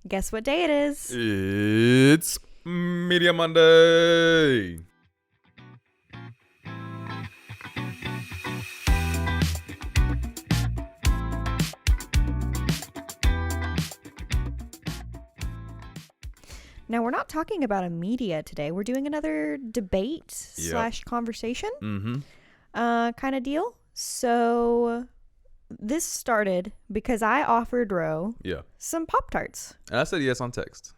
Guess what day it is? It's Media Monday. Now, we're not talking about a media today. We're doing another debate / conversation kind of deal. So this started because I offered Ro some Pop-Tarts. And I said yes on text.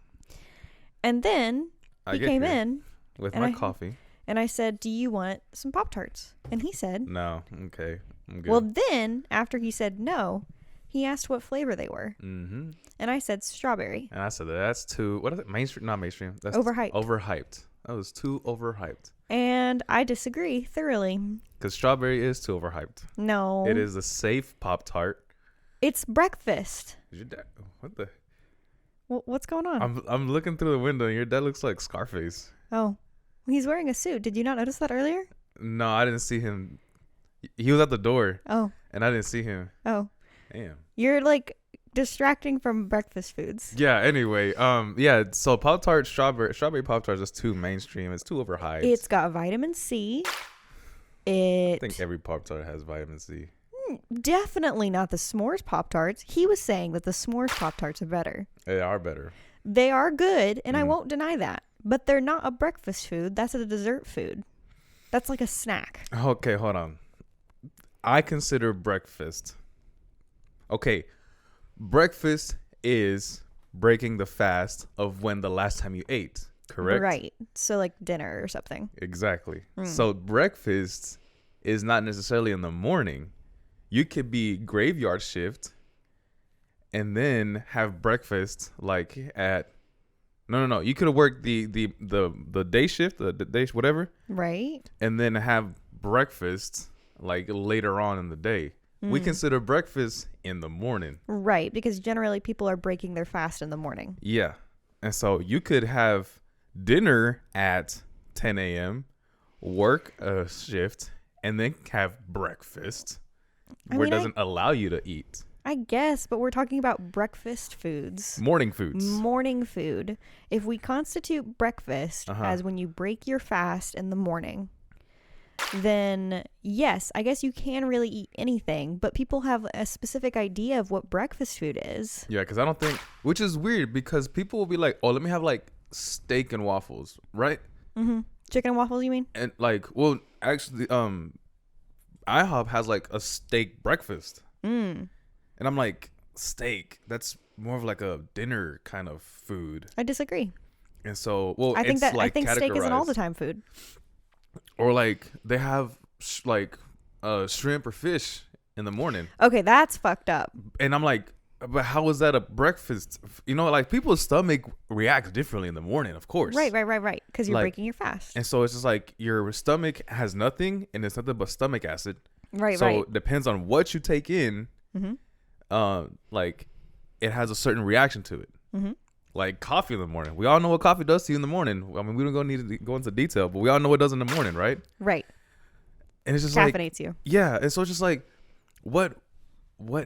And then he came in with my coffee. And I said, do you want some Pop-Tarts? And he said, no. Okay. I'm good. Well, then after he said no, he asked what flavor they were. Mm-hmm. And I said strawberry. And I said, that's too, what is it? Mainstream? Not mainstream. That's overhyped. Overhyped. That was too overhyped. And I disagree thoroughly. Because strawberry is too overhyped. No. It is a safe Pop-Tart. It's breakfast. Is your dad, what the? What's going on? I'm looking through the window and your dad looks like Scarface. Oh. He's wearing a suit. Did you not notice that earlier? No, I didn't see him. He was at the door. Oh. And I didn't see him. Oh. Damn. You're like distracting from breakfast foods. Yeah, anyway. So Pop-Tart, strawberry Pop-Tarts is too mainstream. It's too overhyped. It's got vitamin C. I think every Pop-Tart has vitamin C. Definitely not the s'mores Pop-Tarts. He was saying that the s'mores Pop-Tarts are better. They are better. They are good, and I won't deny that. But they're not a breakfast food. That's a dessert food. That's like a snack. Okay, hold on. I consider breakfast. Okay, breakfast is breaking the fast of when the last time you ate, correct? Right. So like dinner or something. Exactly. So breakfast is not necessarily in the morning. You could be graveyard shift and then have breakfast like at no. You could have worked the day shift, the day whatever. Right. And then have breakfast like later on in the day. We consider breakfast in the morning. Right, because generally people are breaking their fast in the morning. Yeah. And so you could have dinner at 10 a.m., work a shift, and then have breakfast where it doesn't allow you to eat. I guess, but we're talking about breakfast foods. Morning foods. Morning food. If we constitute breakfast as when you break your fast in the morning, then yes, I guess you can really eat anything, but people have a specific idea of what breakfast food is. Yeah, because I don't think, which is weird because people will be like, oh, let me have like steak and waffles, right? Mm-hmm. Chicken and waffles, you mean? And like, well, actually, IHOP has like a steak breakfast. And I'm like, steak, that's more of like a dinner kind of food. I disagree. And so, well, I think like steak is an all the time food. Or like they have shrimp or fish in the morning. Okay, that's fucked up. And I'm like, but how is that a breakfast? You know, like people's stomach reacts differently in the morning, of course. Right. Because you're breaking your fast. And so it's just like your stomach has nothing and it's nothing but stomach acid. Right. So it depends on what you take in. Like it has a certain reaction to it. Like coffee in the morning. We all know what coffee does to you in the morning. I mean, we don't need to go into detail, but we all know what it does in the morning, right? Right. And it's just caffeinates you. Yeah. And so it's just like, what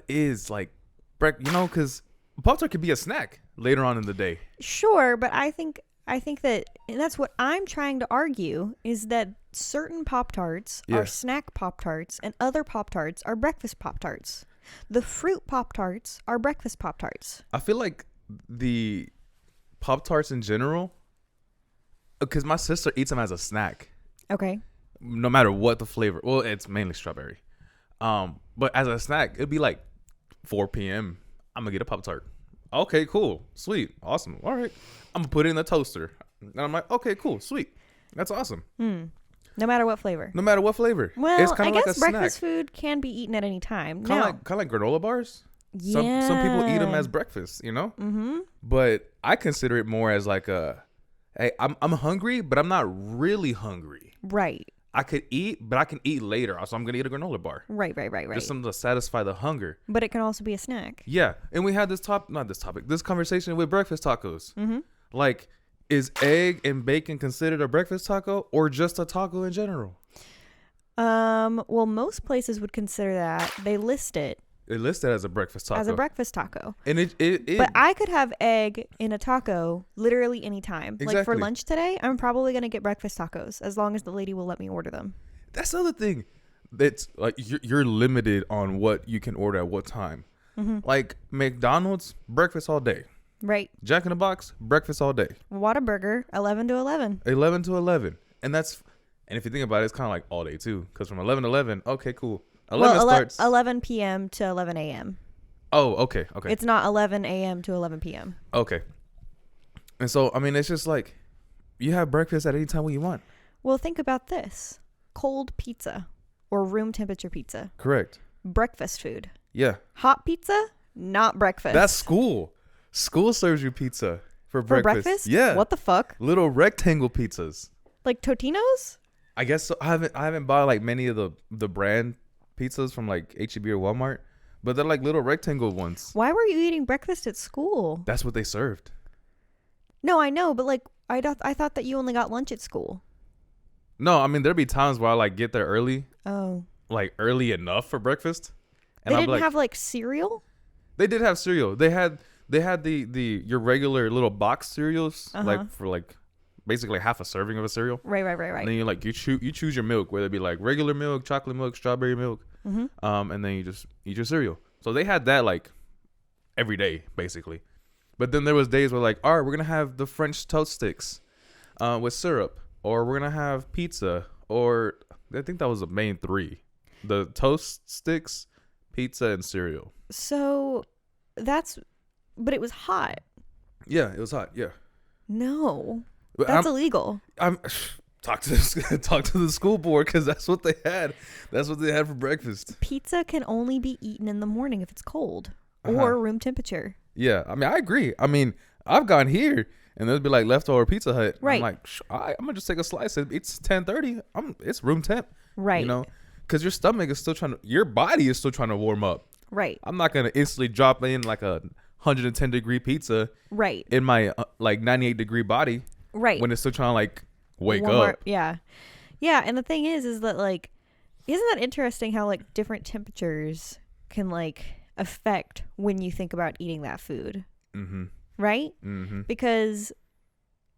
is like, because Pop-Tart could be a snack later on in the day. Sure, but I think that, and that's what I'm trying to argue, is that certain Pop-Tarts are snack Pop-Tarts and other Pop-Tarts are breakfast Pop-Tarts. The fruit Pop-Tarts are breakfast Pop-Tarts. I feel like the Pop-Tarts in general, because my sister eats them as a snack. Okay. No matter what the flavor. Well, it's mainly strawberry. But as a snack, it'd be like 4 p.m. I'm going to get a Pop-Tart. Okay, cool. Sweet. Awesome. All right. I'm going to put it in the toaster. And I'm like, okay, cool. Sweet. That's awesome. No matter what flavor. No matter what flavor. Well, it's I like guess a breakfast snack. food can be eaten at any time. Kind of like granola bars. Yeah. Some people eat them as breakfast, you know? But I consider it more as like hey, I'm hungry, but I'm not really hungry. Right. I could eat, but I can eat later. So I'm going to eat a granola bar. Right. Just something to satisfy the hunger. But it can also be a snack. Yeah. And we had this conversation with breakfast tacos. Like, is egg and bacon considered a breakfast taco or just a taco in general? Well, most places would consider that. They list it It listed as a breakfast taco. As a breakfast taco. And it But I could have egg in a taco literally any time. Exactly. Like for lunch today, I'm probably going to get breakfast tacos as long as the lady will let me order them. That's the other thing. That's like you're limited on what you can order at what time. Mm-hmm. Like McDonald's, breakfast all day. Right. Jack in the Box, breakfast all day. Whataburger, 11 to 11. 11 to 11. And if you think about it, it's kind of like all day too. Because from 11 to 11, okay, cool. 11 starts 11 p.m. to 11 a.m. Oh, okay. It's not 11 a.m. to 11 p.m. Okay. And so, I mean, it's just like you have breakfast at any time when you want. Well, think about this. Cold pizza or room temperature pizza. Correct. Breakfast food. Yeah. Hot pizza, not breakfast. That's school. School serves you pizza for breakfast. Yeah. What the fuck? Little rectangle pizzas. Like Totino's? I guess so. I haven't bought like many of the brand pizzas from like H-E-B or Walmart, but they're like little rectangle ones. Why were you eating breakfast at school? That's what they served. No, I know, but like I thought that you only got lunch at school. No, I mean there'd be times where I like get there early. Oh. Like early enough for breakfast. And they didn't have like cereal? They did have cereal. They had the your regular little box cereals, like for like basically half a serving of a cereal. Right. And then you choose your milk, whether it be like regular milk, chocolate milk, strawberry milk, and then you just eat your cereal. So they had that like every day basically. But then there was days where like, all right, we're gonna have the French toast sticks with syrup, or we're gonna have pizza, or I think that was the main three: the toast sticks, pizza, and cereal. So but it was hot. Yeah, it was hot. Yeah. No. That's illegal. Talk to the school board because that's what they had. That's what they had for breakfast. Pizza can only be eaten in the morning if it's cold or room temperature. Yeah, I mean, I agree. I mean, I've gone here and there'd be like leftover Pizza Hut. Right. I'm like, I'm gonna just take a slice. It's 10:30. It's room temp. Right. You know, because your body is still trying to warm up. Right. I'm not gonna instantly drop in like a 110-degree pizza. Right. In my like 98-degree body. Right. When it's still trying to like wake up. Yeah. Yeah. And the thing is that like, isn't that interesting how like different temperatures can like affect when you think about eating that food? Mm-hmm. Right? Mm-hmm. Because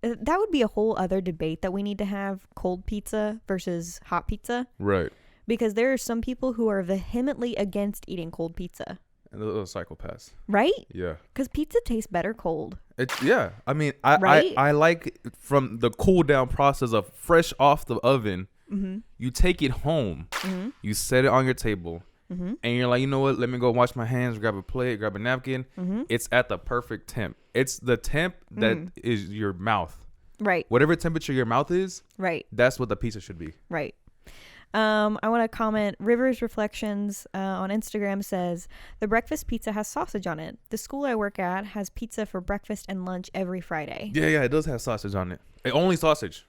that would be a whole other debate that we need to have: cold pizza versus hot pizza. Right. Because there are some people who are vehemently against eating cold pizza. And the little psychopaths. Right? Yeah. Because pizza tastes better cold. Yeah. I mean, I like from the cool down process of fresh off the oven. Mm-hmm. You take it home. Mm-hmm. You set it on your table. Mm-hmm. And you're like, you know what? Let me go wash my hands, grab a plate, grab a napkin. Mm-hmm. It's at the perfect temp. It's the temp that is your mouth. Right. Whatever temperature your mouth is. Right. That's what the pizza should be. Right. I want to comment. Rivers Reflections on Instagram says, the breakfast pizza has sausage on it. The school I work at has pizza for breakfast and lunch every Friday. Yeah, it does have sausage on it. Only sausage.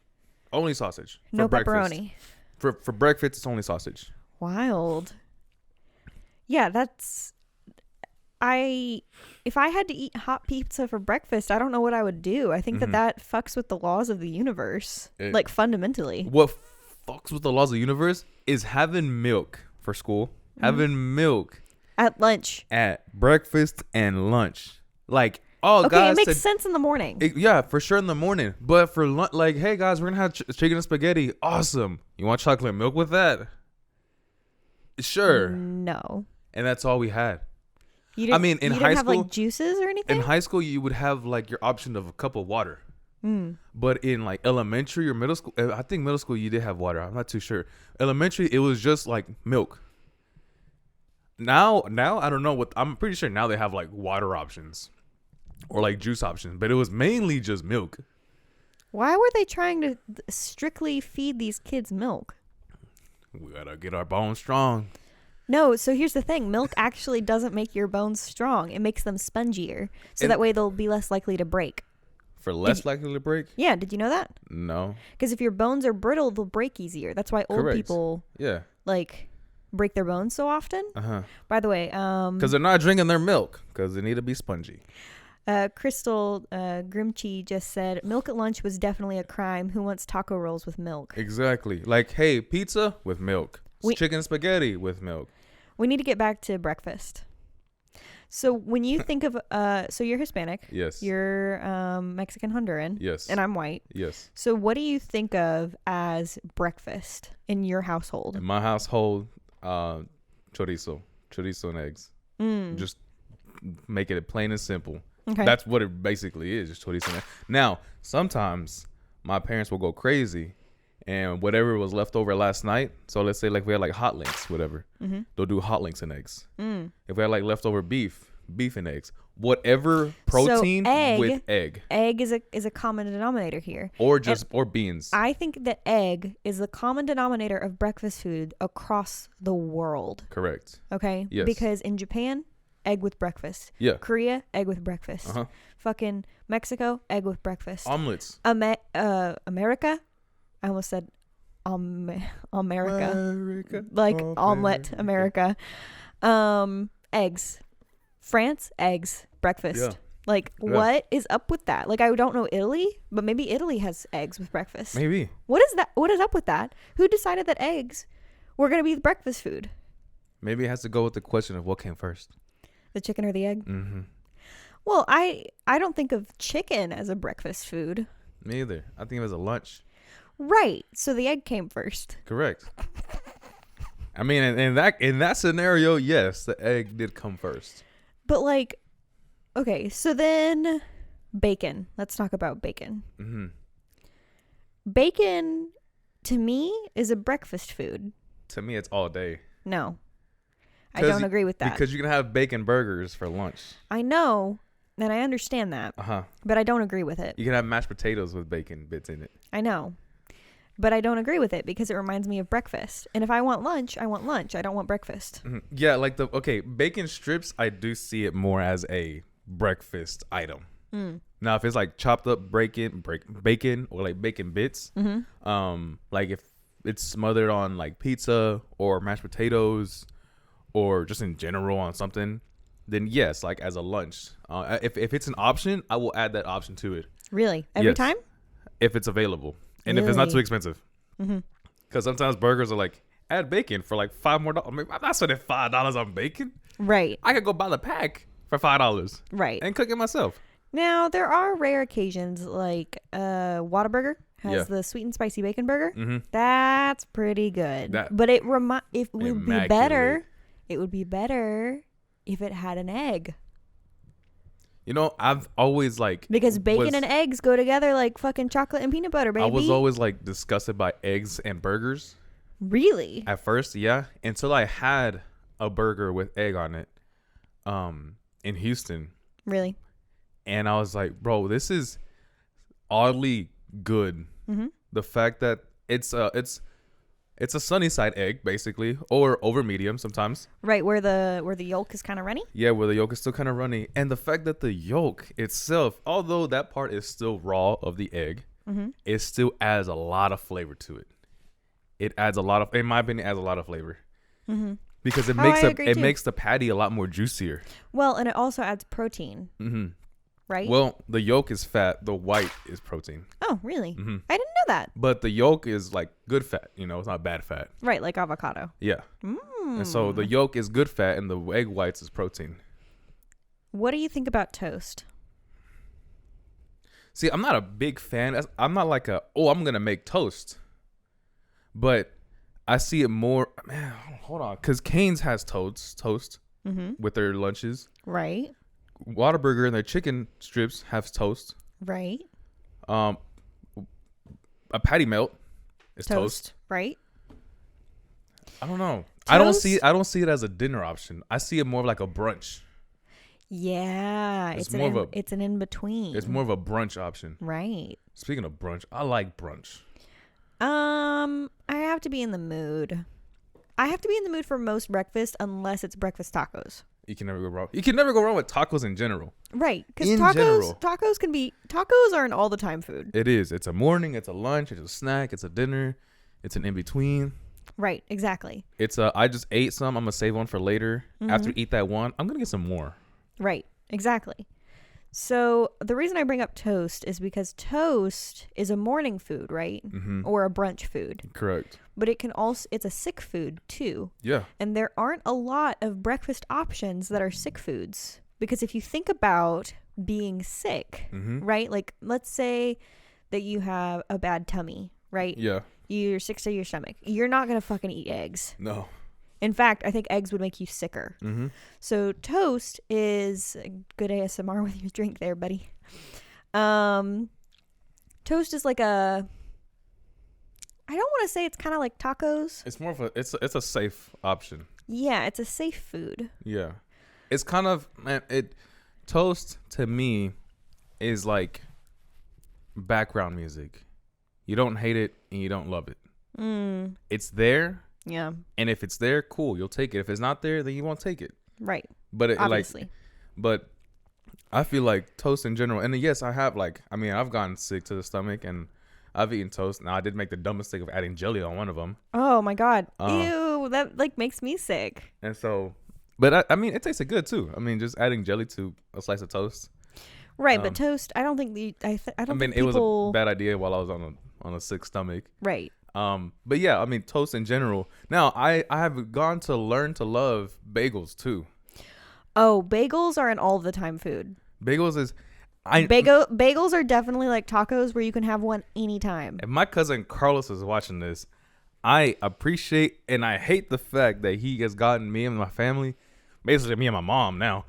Only sausage. No breakfast. Pepperoni. For breakfast, it's only sausage. Wild. Yeah, if I had to eat hot pizza for breakfast, I don't know what I would do. I think that fucks with the laws of the universe, like fundamentally. What fucks with the laws of the universe is having milk for school, having milk at lunch, at breakfast and lunch. Like, okay, guys, it makes sense in the morning. Yeah, for sure in the morning. But for lunch, like, hey guys, we're gonna have chicken and spaghetti. Awesome. You want chocolate milk with that? Sure. No. And that's all we had. In high school, have like juices or anything. In high school, you would have like your option of a cup of water. But in like elementary or middle school, I think middle school you did have water. I'm not too sure. Elementary, it was just like milk. Now I don't know what. I'm pretty sure now they have like water options or like juice options, but it was mainly just milk. Why were they trying to strictly feed these kids milk? We gotta get our bones strong. No, so here's the thing. Milk actually doesn't make your bones strong. It makes them spongier. So that way they'll be less likely to break. For less likely to break? Yeah, did you know that? No. Because if your bones are brittle, they'll break easier. That's why old people like break their bones so often. By the way, because they're not drinking their milk because they need to be spongy. Crystal Grimchi just said, milk at lunch was definitely a crime. Who wants taco rolls with milk? Exactly. Like, hey, pizza with milk. Chicken spaghetti with milk. We need to get back to breakfast. So when you think of so you're Hispanic. Yes. You're Mexican Honduran. Yes. And I'm white. Yes. So what do you think of as breakfast in your household? In my household, chorizo and eggs. Just making it plain and simple. Okay. That's what it basically is, just chorizo and eggs. Now, sometimes my parents will go crazy, and whatever was left over last night, so let's say like we had like hot links, whatever, they'll do hot links and eggs. If we had like leftover beef and eggs, whatever protein with egg. Egg is a common denominator here. Or beans. I think that egg is the common denominator of breakfast food across the world. Correct. Okay? Yes. Because in Japan, egg with breakfast. Yeah. Korea, egg with breakfast. Fucking Mexico, egg with breakfast. Omelets. America? I almost said America. Like omelet, America. Eggs. France, eggs, breakfast. Yeah. Like, what is up with that? Like, I don't know Italy, but maybe Italy has eggs with breakfast. Maybe. What is that? What is up with that? Who decided that eggs were going to be the breakfast food? Maybe it has to go with the question of what came first. The chicken or the egg? Mm-hmm. Well, I don't think of chicken as a breakfast food. Me either. I think it was a lunch. Right. So the egg came first. Correct. I mean, in that scenario, yes, the egg did come first. But like, okay, so then bacon. Let's talk about bacon. Mm-hmm. Bacon, to me, is a breakfast food. To me, it's all day. No. I don't agree with that. Because you can have bacon burgers for lunch. I know, and I understand that. But I don't agree with it. You can have mashed potatoes with bacon bits in it. I know. But I don't agree with it because it reminds me of breakfast. And if I want lunch, I want lunch. I don't want breakfast. Mm-hmm. Yeah, like bacon strips, I do see it more as a breakfast item. Now, if it's like chopped up bacon or like bacon bits, like if it's smothered on like pizza or mashed potatoes or just in general on something, then yes, like as a lunch. If it's an option, I will add that option to it. Really? Every time? If it's available. And if it's not too expensive. Because sometimes burgers are like, add bacon for like $5 more. I mean, I'm not spending $5 on bacon. Right. I could go buy the pack for $5. Right. And cook it myself. Now, there are rare occasions like Whataburger has the sweet and spicy bacon burger. That's pretty good. But it would be better. It would be better if it had an egg. You know, I've always like... Because bacon and eggs go together like fucking chocolate and peanut butter, baby. I was always like disgusted by eggs and burgers. Really? At first, yeah. Until I had a burger with egg on it in Houston. Really? And I was like, bro, this is oddly good. The fact that it's a sunny side egg, basically, or over medium sometimes. Right, where the yolk is kind of runny? Yeah, where the yolk is still kind of runny. And the fact that the yolk itself, although that part is still raw of the egg, it still adds a lot of flavor to it. It adds a lot of, in my opinion, adds a lot of flavor. Because it makes the patty a lot more juicier. Well, and it also adds protein. Right? Well, the yolk is fat. The white is protein. Oh, really? I didn't know that. But the yolk is like good fat. You know, it's not bad fat. Right, like avocado. Yeah. And so the yolk is good fat and the egg whites is protein. What do you think about toast? See, I'm not a big fan. I'm not like I'm going to make toast. But I see it more. Man, hold on. Because Cane's has toast with their lunches. Right. Whataburger and their chicken strips have toast. Right. A patty melt is toast. Right. I don't know. Toast? I don't see it as a dinner option. I see it more like a brunch. Yeah, it's an in between. It's more of a brunch option. Right. Speaking of brunch, I like brunch. I have to be in the mood. I have to be in the mood for most breakfast unless it's breakfast tacos. You can never go wrong. You can never go wrong with tacos in general. Right. Because tacos are an all the time food. It is. It's a morning, it's a lunch, it's a snack, it's a dinner, it's an in between. Right. Exactly. It's I just ate some. I'm going to save one for later. After I eat that one, I'm going to get some more. Right. Exactly. So the reason I bring up toast is because toast is a morning food, right? Or a brunch food. Correct. But it can also, it's a sick food too. Yeah. And there aren't a lot of breakfast options that are sick foods. Because if you think about being sick, right? Like, let's say that you have a bad tummy, right? Yeah. You're sick to your stomach. You're not going to fucking eat eggs. No. In fact, I think eggs would make you sicker. So toast is good ASMR with your drink there, buddy. Toast is like a, I don't want to say it's kind of like tacos. It's more of a, it's a safe option. Yeah, it's a safe food. Yeah. It's kind of, man, toast to me is like background music. You don't hate it and you don't love it. It's there. Yeah. And if it's there, cool, you'll take it. If it's not there, then you won't take it. Right. But it, obviously. But I feel like toast in general, and yes, I have I've gotten sick to the stomach and I've eaten toast. Now I did make the dumb mistake of adding jelly on one of them. Oh my God. Ew, that like makes me sick. And so, but I mean, it tasted good too. I mean, just adding jelly to a slice of toast. Right, but toast, I don't think I don't think it was people... a bad idea while I was on a sick stomach. Right. But yeah, I mean, toast in general. Now, I have gone to learn to love bagels too. Oh, bagels are an all the time food. Bagels is... Bagels are definitely like tacos where you can have one anytime. If my cousin Carlos is watching this, I appreciate and I hate the fact that he has gotten me and my family, basically me and my mom now,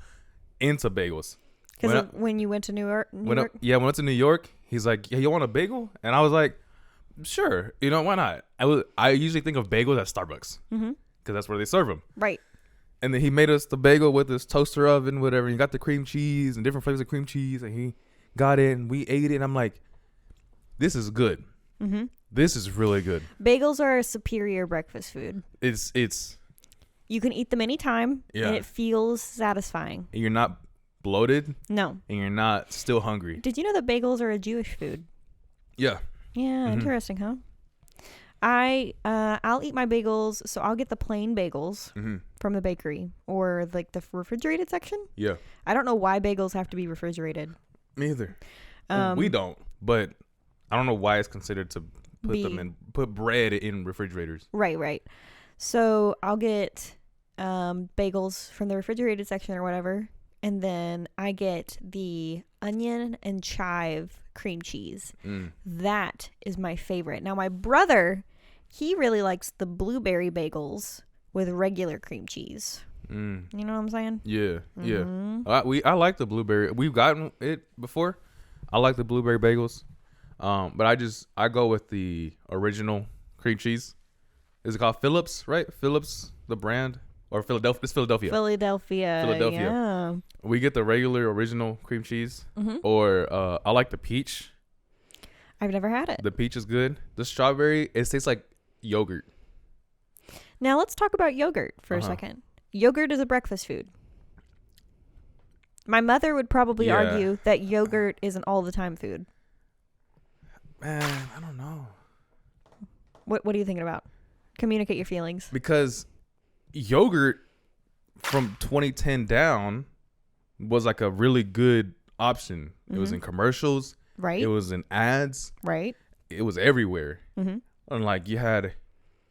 into bagels. Because when you went to New York? When I went to New York, he's like, yeah, you want a bagel? And I was like, sure. You know, why not? I usually think of bagels at Starbucks because that's where they serve them. Right. And then he made us the bagel with this toaster oven, whatever. And he got the cream cheese and different flavors of cream cheese. And he got it and we ate it. And I'm like, this is good. This is really good. Bagels are a superior breakfast food. It's. You can eat them anytime. Yeah. And it feels satisfying. And you're not bloated. No. And you're not still hungry. Did you know that bagels are a Jewish food? Yeah. Yeah, interesting, huh? I'll eat my bagels, so I'll get the plain bagels from the bakery or like the refrigerated section. Yeah. I don't know why bagels have to be refrigerated. Me either. We don't, but I don't know why it's considered to put bread in refrigerators. Right. So I'll get bagels from the refrigerated section or whatever, and then I get the onion and chive cream cheese. That is my favorite. Now my brother, he really likes the blueberry bagels with regular cream cheese. You know what I'm saying? Yeah. I like the blueberry. We've gotten it before. I like the blueberry bagels. But I go with the original cream cheese. Is it called Phillips, right? Phillips, the brand, or Philadelphia? It's Philadelphia. Philadelphia. Yeah. We get the regular original cream cheese, or I like the peach. I've never had it. The peach is good. The strawberry, it tastes like yogurt. Now let's talk about yogurt for a second. Yogurt is a breakfast food. My mother would probably argue that yogurt is an all-the-time food. Man, I don't know. What are you thinking about? Communicate your feelings. Because yogurt from 2010 down was like a really good option. It was in commercials. Right. It was in ads. Right. It was everywhere. And like you had,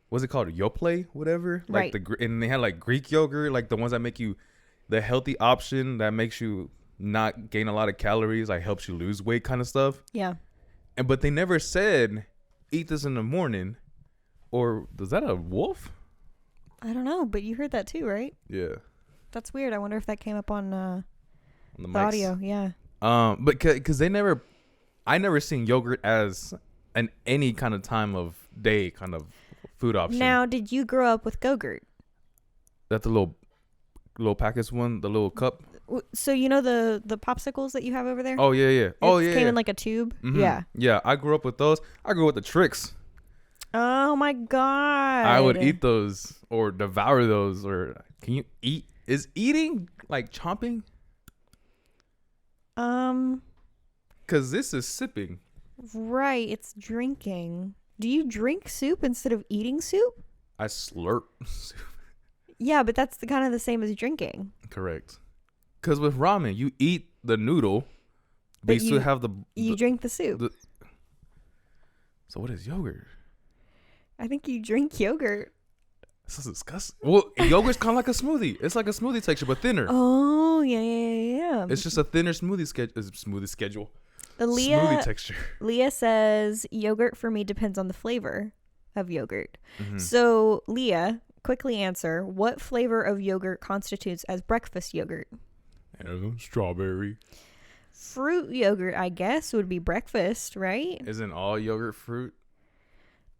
what's it called? Yoplait, whatever. Like right. And they had like Greek yogurt, like the ones that make you the healthy option that makes you not gain a lot of calories, like helps you lose weight kind of stuff. Yeah. But they never said, eat this in the morning. Or is that a wolf? I don't know, but you heard that too, right? Yeah. That's weird. I wonder if that came up on the audio. Yeah. But because I never seen yogurt as any kind of time of day kind of food option. Now, did you grow up with Go-Gurt? That's the little package one, the little cup. So you know the popsicles that you have over there? Oh yeah. It came in like a tube. Yeah. Yeah, I grew up with those. I grew up with the Tricks. Oh my God. I would eat those or devour those. Or can you eat? Is eating like chomping? Because this is sipping. Right, it's drinking. Do you drink soup instead of eating soup? I slurp soup. Yeah, but that's kind of the same as drinking. Correct. Because with ramen, you eat the noodle But you still have you drink the soup. So what is yogurt? I think you drink yogurt. This is disgusting. Well, yogurt's kind of like a smoothie. It's like a smoothie texture, but thinner. Oh, yeah. It's just a thinner smoothie schedule. Smoothie texture. Leah says yogurt for me depends on the flavor of yogurt. Mm-hmm. So, Leah, quickly answer, what flavor of yogurt constitutes as breakfast yogurt? Strawberry. Fruit yogurt, I guess, would be breakfast, right? Isn't all yogurt fruit?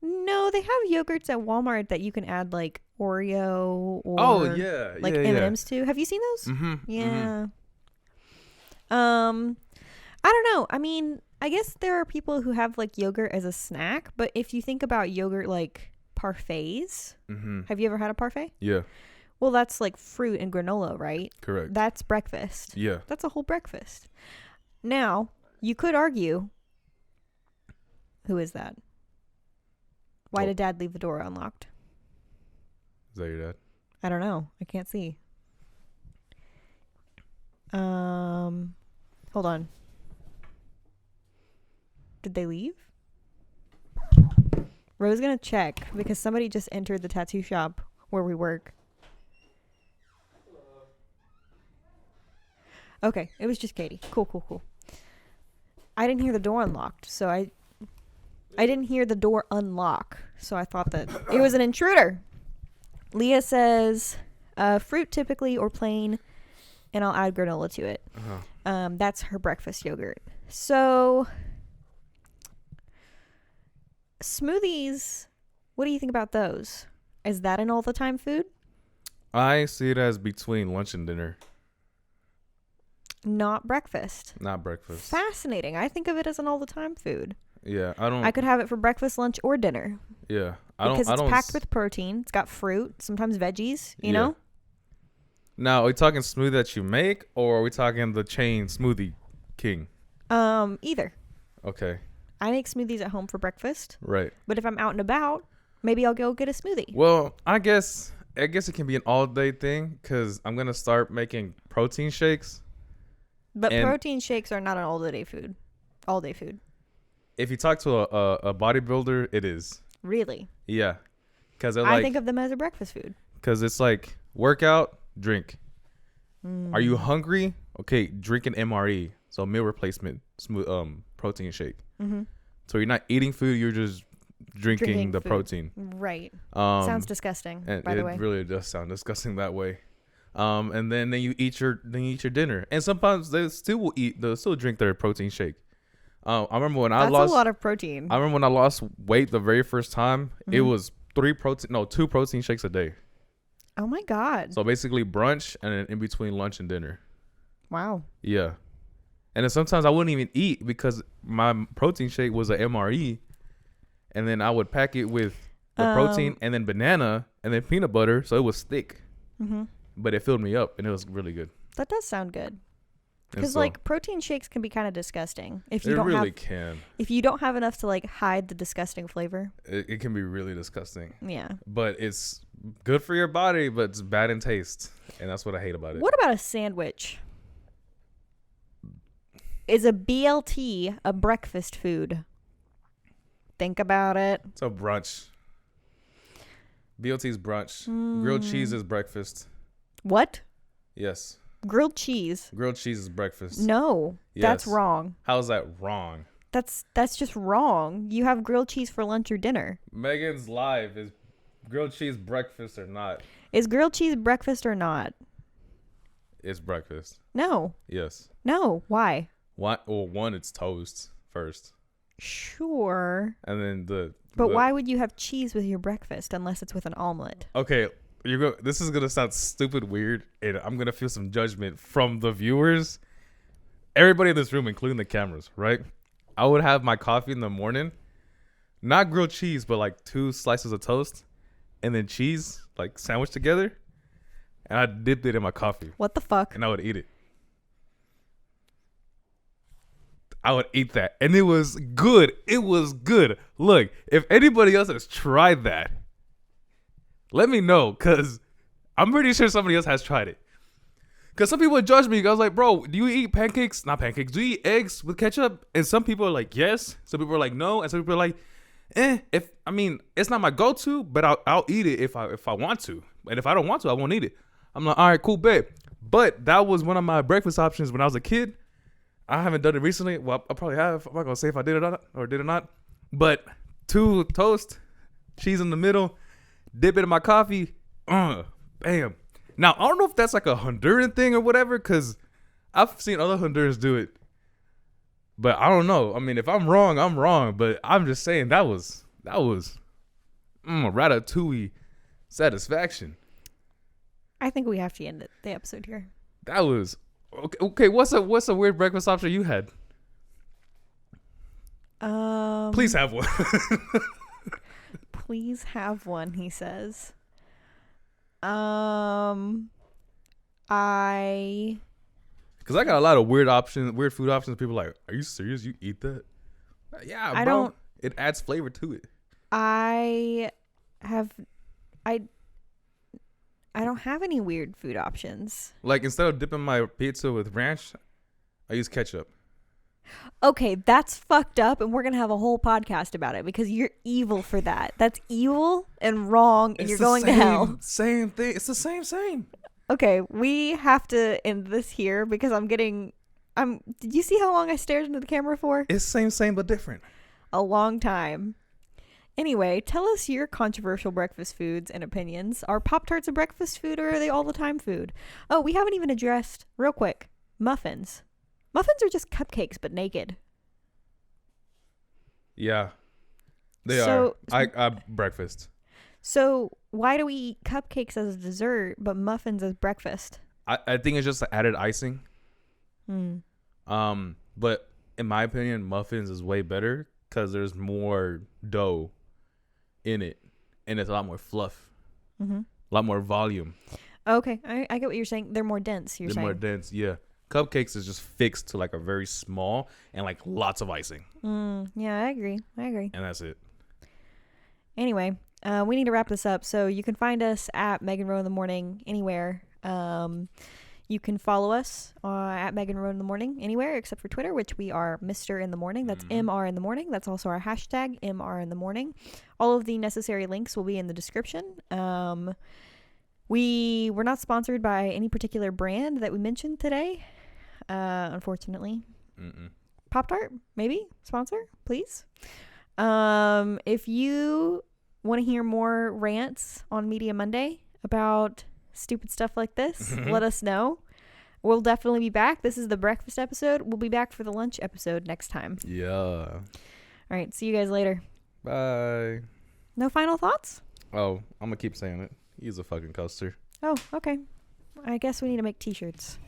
No, they have yogurts at Walmart that you can add like Oreo or M&Ms to. Have you seen those? Mm-hmm. Yeah. Mm-hmm. I don't know. I mean, I guess there are people who have like yogurt as a snack, but if you think about yogurt like parfaits, have you ever had a parfait? Yeah. Well, that's like fruit and granola, right? Correct. That's breakfast. Yeah. That's a whole breakfast. Now, you could argue, who is that? Why did Dad leave the door unlocked? Is that your dad? I don't know. I can't see. Hold on. Did they leave? Ro's gonna check because somebody just entered the tattoo shop where we work. Okay, it was just Katie. Cool. I didn't hear the door unlocked, so I didn't hear the door unlock, so I thought that it was an intruder. Leah says, fruit typically or plain, and I'll add granola to it. Uh-huh. That's her breakfast yogurt. So, smoothies, what do you think about those? Is that an all-the-time food? I see it as between lunch and dinner. Not breakfast. Not breakfast. Fascinating. I think of it as an all-the-time food. Yeah, I could have it for breakfast, lunch, or dinner. Yeah, because it's packed with protein. It's got fruit, sometimes veggies. You know. Now, are we talking smoothie that you make, or are we talking the chain Smoothie King? Either. Okay. I make smoothies at home for breakfast. Right. But if I'm out and about, maybe I'll go get a smoothie. Well, I guess it can be an all-day thing because I'm gonna start making protein shakes. But protein shakes are not an all-day food. All-day food. If you talk to a bodybuilder, it is. Really? Yeah. Because I think of them as a breakfast food. Because it's like workout, drink. Are you hungry? Okay, drink an MRE. So meal replacement, protein shake. Mm-hmm. So you're not eating food, you're just drinking the food. Protein. Right. Sounds disgusting, by the way. It really does sound disgusting that way. And then you eat your dinner. And sometimes they'll still drink their protein shake. I remember when That's a lot of protein. I remember when I lost weight the very first time, it was 2 protein shakes a day. Oh my God. So basically brunch and then in between lunch and dinner. Wow. Yeah. And then sometimes I wouldn't even eat because my protein shake was a MRE. And then I would pack it with the protein and then banana and then peanut butter. So it was thick. Mm-hmm. But it filled me up and it was really good. That does sound good. Because protein shakes can be kind of disgusting if you If you don't have enough to like hide the disgusting flavor, it can be really disgusting. Yeah. But it's good for your body, but it's bad in taste, and that's what I hate about it. What about a sandwich? Is a BLT a breakfast food? Think about it. It's a brunch. BLT's brunch. Grilled cheese is breakfast. What? Yes. Grilled cheese. Grilled cheese is breakfast. No, yes. That's wrong. How is that wrong? That's just wrong. You have grilled cheese for lunch or dinner. Megan's live. Is grilled cheese breakfast or not? Is grilled cheese breakfast or not? It's breakfast. No. Yes. No. Why? Why? Well, one, it's toast first. Sure. And then But why would you have cheese with your breakfast unless it's with an omelet? Okay. This is gonna sound stupid weird, and I'm gonna feel some judgment from the viewers. Everybody in this room, including the cameras, right? I would have my coffee in the morning, not grilled cheese, but like 2 slices of toast, and then cheese, like sandwiched together, and I dipped it in my coffee. What the fuck? And I would eat it. I would eat that, and it was good. It was good. Look, if anybody else has tried that, let me know, because I'm pretty sure somebody else has tried it. Because some people would judge me. I was like, bro, do you eat pancakes? Not pancakes. Do you eat eggs with ketchup? And some people are like, yes. Some people are like, no. And some people are like, it's not my go-to, but I'll eat it if I want to. And if I don't want to, I won't eat it. I'm like, all right, cool, babe. But that was one of my breakfast options when I was a kid. I haven't done it recently. Well, I probably have. I'm not gonna say if I did it or did it not. But 2 toast, cheese in the middle, dip it in my coffee. Bam. Now, I don't know if that's like a Honduran thing or whatever, because I've seen other Hondurans do it. But I don't know. I mean, if I'm wrong, I'm wrong. But I'm just saying that was ratatouille satisfaction. I think we have to end the episode here. That was okay. What's a weird breakfast option you had? Please have one. Please have one, he says. Because I got a lot of weird food options. People are like, are you serious? You eat that? Yeah, bro. It adds flavor to it. I don't have any weird food options. Like, instead of dipping my pizza with ranch, I use ketchup. Okay, that's fucked up, and we're going to have a whole podcast about it because you're evil for that. That's evil and wrong, and you're going to hell. Same thing. It's the same. Okay, we have to end this here because did you see how long I stared into the camera for? It's same, but different. A long time. Anyway, tell us your controversial breakfast foods and opinions. Are Pop-Tarts a breakfast food or are they all the time food? Oh, we haven't even addressed, real quick, muffins. Muffins are just cupcakes, but naked. Yeah, they are. I breakfast. So why do we eat cupcakes as a dessert, but muffins as breakfast? I think it's just added icing. But in my opinion, muffins is way better because there's more dough in it, and it's a lot more fluff, a lot more volume. Okay, I get what you're saying. They're more dense. They're more dense, yeah. Cupcakes is just fixed to like a very small and like lots of icing. Yeah, I agree. And that's it. Anyway, we need to wrap this up. So you can find us at Meg and Ro in the Morning anywhere. You can follow us at Meg and Ro in the Morning anywhere except for Twitter, which we are Mr. in the Morning. That's MR in the Morning. That's also our hashtag MR in the Morning. All of the necessary links will be in the description. We were not sponsored by any particular brand that we mentioned today, unfortunately. Pop-Tart, maybe sponsor, please. If you want to hear more rants on Media Monday about stupid stuff like this, let us know. We'll definitely be back. This is the breakfast episode. We'll be back for the lunch episode next time. Yeah. All right. See you guys later. Bye. No final thoughts? Oh, I'm going to keep saying it. He's a fucking coaster. Oh, okay. I guess we need to make t-shirts.